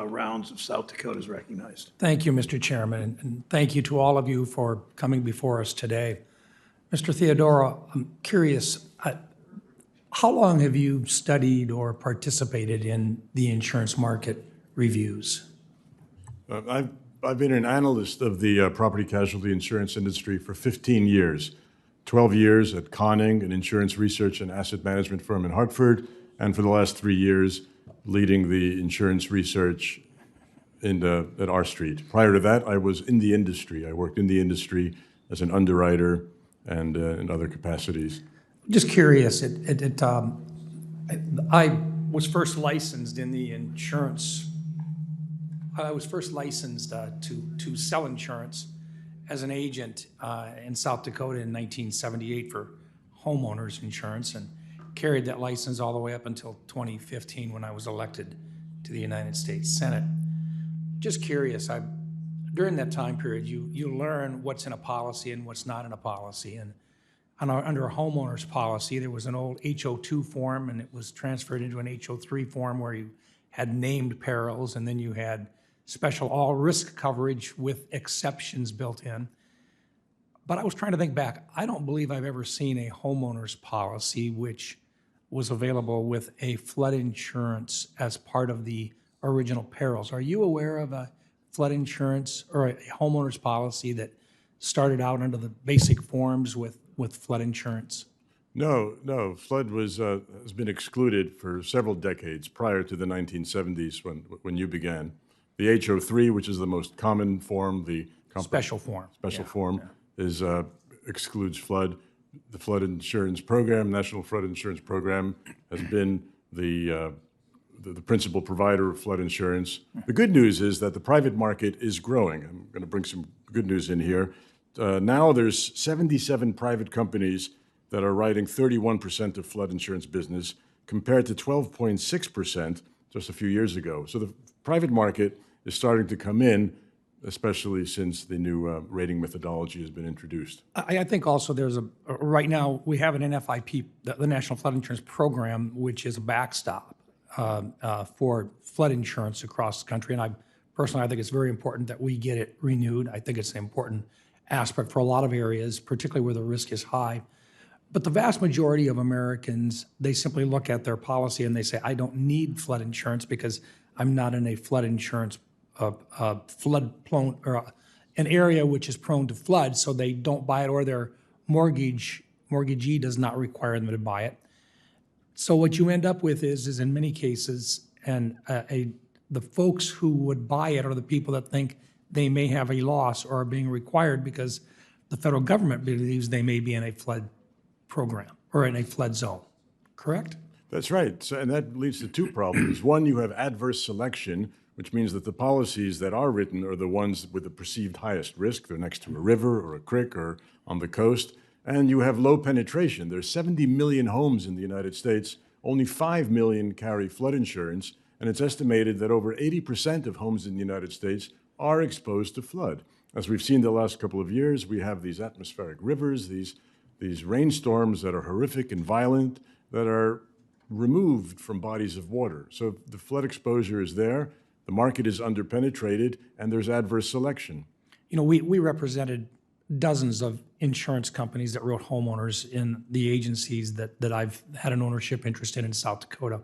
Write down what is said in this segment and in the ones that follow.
rounds of South Dakota is recognized. Thank you, Mr. Chairman, and thank you to all of you for coming before us today. Mr. Theodorou, I'm curious, how long have you studied or participated in the insurance market reviews? I've been an analyst of the property casualty insurance industry for 15 years, 12 years at Conning, an insurance research and asset management firm in Hartford, and for the last 3 years, leading the insurance research at R-S.D. Prior to that, I was in the industry. I worked in the industry as an underwriter and in other capacities. Just curious, I was first licensed in the insurance. I was first licensed to sell insurance as an agent in South Dakota in 1978 for homeowners insurance, and carried that license all the way up until 2015 when I was elected to the United States Senate. Just curious, during that time period, you learn what's in a policy and what's not in a policy. And under a homeowner's policy, there was an old HO2 form, and it was transferred into an HO3 form where you had named perils, and then you had special all-risk coverage with exceptions built in. But I was trying to think back. I don't believe I've ever seen a homeowner's policy which was available with a flood insurance as part of the original perils. Are you aware of a flood insurance or a homeowner's policy that started out under the basic forms with flood insurance? No. Flood has been excluded for several decades prior to the 1970s when you began. The HO3, which is the most common form, the Special form. Excludes flood. The flood insurance program, National Flood Insurance Program, has been the principal provider of flood insurance. The good news is that the private market is growing. I'm going to bring some good news in here. Now there's 77 private companies that are writing 31% of flood insurance business, compared to 12.6% just a few years ago. So the private market is starting to come in, especially since the new rating methodology has been introduced. I think also right now we have an NFIP, the National Flood Insurance Program, which is a backstop for flood insurance across the country. And I think it's very important that we get it renewed. I think it's an important aspect for a lot of areas, particularly where the risk is high. But the vast majority of Americans, they simply look at their policy and they say, I don't need flood insurance because I'm not in a flood insurance flood-prone, or an area which is prone to flood, so they don't buy it, or their mortgagee does not require them to buy it. So what you end up with is in many cases, the folks who would buy it are the people that think they may have a loss or are being required because the federal government believes they may be in a flood program or in a flood zone. Correct? That's right. So, and that leads to two problems. One, you have adverse selection, which means that the policies that are written are the ones with the perceived highest risk. They're next to a river or a creek or on the coast. And you have low penetration. There's 70 million homes in the United States. Only 5 million carry flood insurance. And it's estimated that over 80% of homes in the United States are exposed to flood. As we've seen the last couple of years, we have these atmospheric rivers, these rainstorms that are horrific and violent, that are removed from bodies of water. So the flood exposure is there. The market is underpenetrated, and there's adverse selection. You know, we represented dozens of insurance companies that wrote homeowners in the agencies that I've had an ownership interest in South Dakota.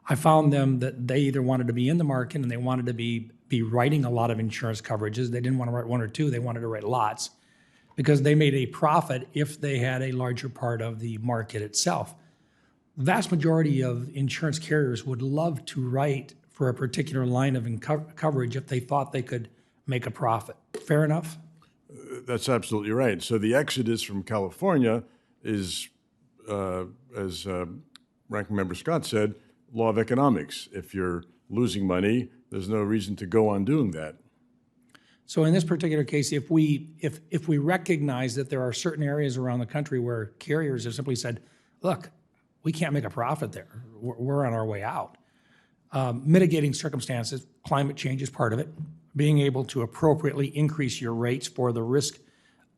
I found them that they either wanted to be in the market and they wanted to be writing a lot of insurance coverages. They didn't want to write one or two. They wanted to write lots because they made a profit if they had a larger part of the market itself. The vast majority of insurance carriers would love to write for a particular line of coverage if they thought they could make a profit. Fair enough? That's absolutely right. So the exodus from California is, as Ranking Member Scott said, law of economics. If you're losing money, there's no reason to go on doing that. So in this particular case, if we recognize that there are certain areas around the country where carriers have simply said, look, we can't make a profit there. We're on our way out. Mitigating circumstances, climate change is part of it. Being able to appropriately increase your rates for the risk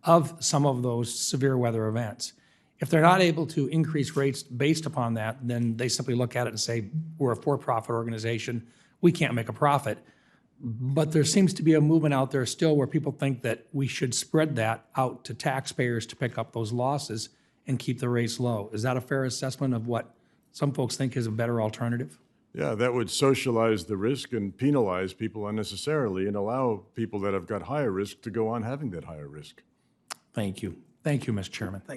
of some of those severe weather events. If they're not able to increase rates based upon that, then they simply look at it and say, we're a for-profit organization. we can't make a profit. But there seems to be a movement out there still where people think that we should spread that out to taxpayers to pick up those losses and keep the rates low. Is that a fair assessment of what some folks think is a better alternative? Yeah, that would socialize the risk and penalize people unnecessarily and allow people that have got higher risk to go on having that higher risk. Thank you. Thank you, Mr. Chairman. Thanks.